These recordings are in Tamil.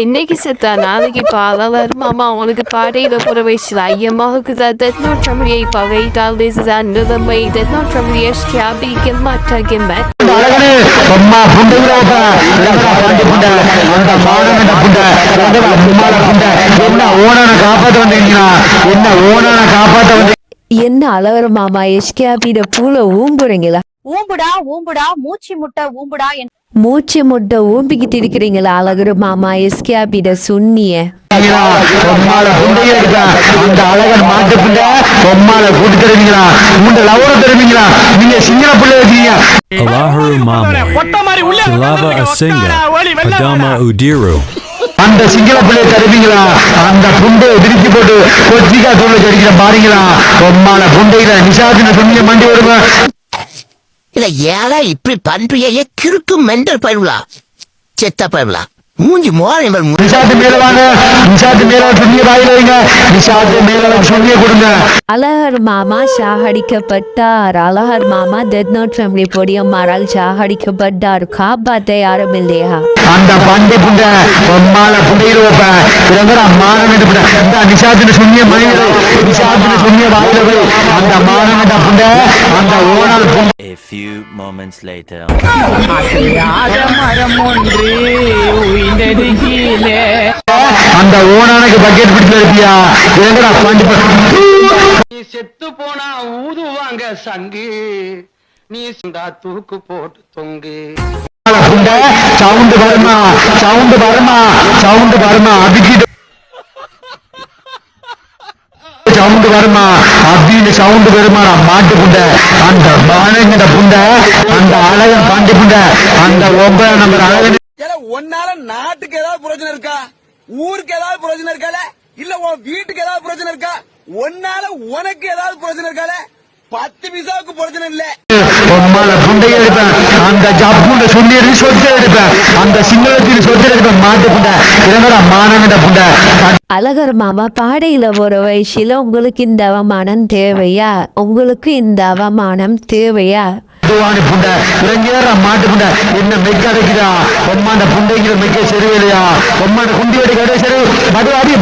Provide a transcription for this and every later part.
இன்னைக்கு செத்தா நாளைக்கு பாலாளர் மாமா உனக்கு பாடையில போற வயசுல ஐயமாக தென்னோற்றமுடியை பகைத்தால் நிலைமை தென்னோற்றமுடிய ஸ்டாபிக்கும் மற்றகிம்மன் என்ன அலவர மாமா எஸ்கேபிட பூல ஊம்புறீங்களா? ஊம்புடா ஊம்புடா மூச்சு முட்டை ஊம்புடா. மூச்சு முட்டை ஊம்பிக்கிட்டு இருக்கிறீங்களா அழகரு மாமா எஸ்கேபிட சொன்னிய அந்த அழகன் மாட்டுப்பிண்ட பொம்மால கூட்டு தருவீங்களா? உங்க லவர தருவீங்களா? நீங்க சிங்கள பிள்ளை இருக்கீங்க. Alahuru Mama, Lava Asinga, Adama Udiru. அந்த சிங்கள பிள்ளை தருவீங்களா? அந்த புண்டை விரிச்சு போட்டு கொச்சிக்கா தூள் கடிக்கிற பாருங்களா? பொம்மால புண்டையில நிஷாதின சொன்னிய மண்டி வருவ. இல்ல ஏழா இப்படி பண்றியே கிறுக்கு மெண்டல் பயிர்களா செத்த பயிர்களா மூஞ்சி மோரம் நிஷாத்து மேல வாங்க, நிஷாத்து மேல சொன்னிய வாயில வைங்க, நிஷாத்து மேல சொன்னிய கொடுங்க. அழகர் மாமா சாகடிக்கப்பட்டார். அழகர் மாமா டெத் நோட் ஃபேமிலி பொடியம்மாரால் சாகடிக்கப்பட்டார். காப்பாத்த யாரும் இல்லையா? அந்த பண்டி புண்ட பொம்மால புண்டையில வைப்பேன். இந்த நிஷாத்தின சொன்னிய மனித நிஷாத்தின சொன்னிய வாயில வை. அந்த மானகண்ட புண்ட அந்த ஓனால் புண்ட. A few moments later. அந்த ஓனானுக்கு பக்கெட் பிடிச்சல இருக்கியா? நீ செத்து போனா ஊதுவாங்க சங்கு, நீ தூக்கு போட்டு தொங்கு. சவுண்ட் வருமா, சவுண்ட் வருமா, சவுண்ட் வருமா, அதுக்கிட்டு சவுண்ட் வருமா அப்படின்னு சவுண்ட் வருமா? மாட்டு புண்ட அந்த மானங்கிட்ட புண்ட அந்த அழகன் பாண்டி புண்ட அந்த 9 நம்பர் அழகன். ஒன்னால நாட்டுக்கு ஏதாவது பிரச்சனை இருக்கா? ஊருக்கு ஏதாவது பிரச்சனை இருக்கால? இல்ல உன் வீட்டுக்கு ஏதாவது பிரச்சனை இருக்கா? ஒன்னால உனக்கு ஏதாவது பிரச்சனை இருக்கால? 10 பைசாவுக்கு பிரச்சனை இல்ல. பொம்மால புண்டைய எடுப்பேன். அந்த ஜப்புண்ட சொல்லி சொத்தை எடுப்பேன். அந்த சிங்களத்தின் சொத்தை எடுப்பேன். மாட்டு புண்ட என்னடா மானங்கிட்ட புண்ட. அழகர் மாமா பாடையில ஒரு வயசுல உங்களுக்கு இந்த அவமானம் தேவையா? உங்களுக்கு இந்த அவமானம் தேவையா? புண்ட இறங்கியாரா மாட்டு புண்ட என்ன மெக்க அடைக்கிறா? பொம்மாண்ட புண்டைங்கிற மெக்க சரியில்லையா? பொம்மாண்ட குண்டி அடி கடை சரி மறுவாடி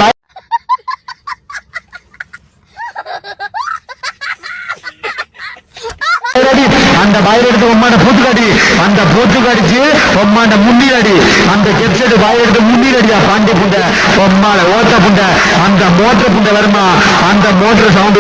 அந்த வாயில் எடுத்து பொம்மாண்ட பூத்து காட்டி அந்த பூத்து காடிச்சு பொம்மாண்ட முன்னில் அடி அந்த கெப்செட் வாயில் எடுத்து முன்னில் அடியா பாண்டி புண்ட பொம்மால ஓட்ட புண்ட அந்த மோட்டர் புண்ட வருமா? அந்த மோட்டர் சவுண்ட்